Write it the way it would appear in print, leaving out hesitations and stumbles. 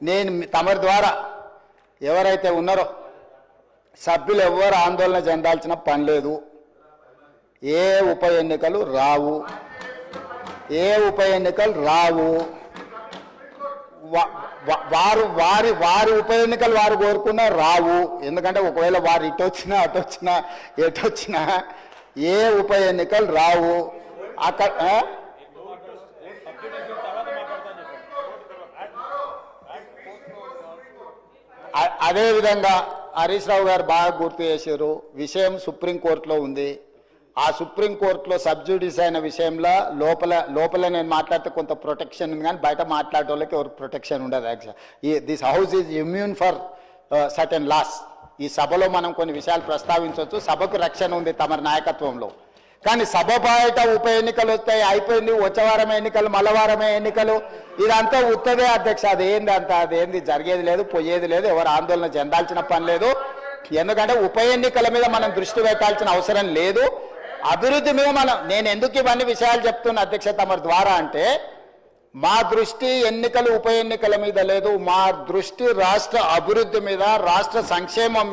నేను తమరి ద్వారా ఎవరైతే ఉన్నారో సభ్యులు ఎవరు ఆందోళన చెందాల్సిన పని లేదు. ఏ ఉప ఎన్నికలు రావు, వారు వారి ఉప ఎన్నికలు వారు కోరుకున్నా రావు. ఎందుకంటే ఒకవేళ వారు ఇటు వచ్చినా అటు వచ్చినా ఎటు వచ్చినా ఏ ఉప ఎన్నికలు రావు. అక్కడ అదేవిధంగా హరీష్ రావు గారు బాగా గుర్తు చేశారు. విషయం సుప్రీంకోర్టులో ఉంది. ఆ సుప్రీంకోర్టులో సబ్జుడిస్ అయిన విషయంలో లోపల నేను మాట్లాడితే కొంత ప్రొటెక్షన్ ఉంది, కానీ బయట మాట్లాడే వాళ్ళకి ఎవరికి ప్రొటెక్షన్ ఉండదు. Actual this house is immune for certain laws. ఈ సభలో మనం కొన్ని విషయాలు ప్రస్తావించవచ్చు. సభకు రక్షణ ఉంది తమరి నాయకత్వంలో. కానీ సభ బయట ఉప ఎన్నికలు వస్తాయి, అయిపోయింది, వచ్చే వారమే ఎన్నికలు, మల్లవారమే ఎన్నికలు, ఇదంతా ఉత్తదే అధ్యక్ష. అదేంది జరిగేది లేదు, పోయేది లేదు, ఎవరు ఆందోళన చెందాల్సిన పని లేదు. ఎందుకంటే ఉప ఎన్నికల మీద మనం దృష్టి పెట్టాల్సిన అవసరం లేదు. అభివృద్ధి మీద నేను ఎందుకు ఇవన్నీ విషయాలు చెప్తున్నా అధ్యక్ష తమరి ద్వారా అంటే, మా దృష్టి ఎన్నికలు ఉప ఎన్నికల మీద లేదు. మా దృష్టి రాష్ట్ర అభివృద్ధి మీద, రాష్ట్ర సంక్షేమం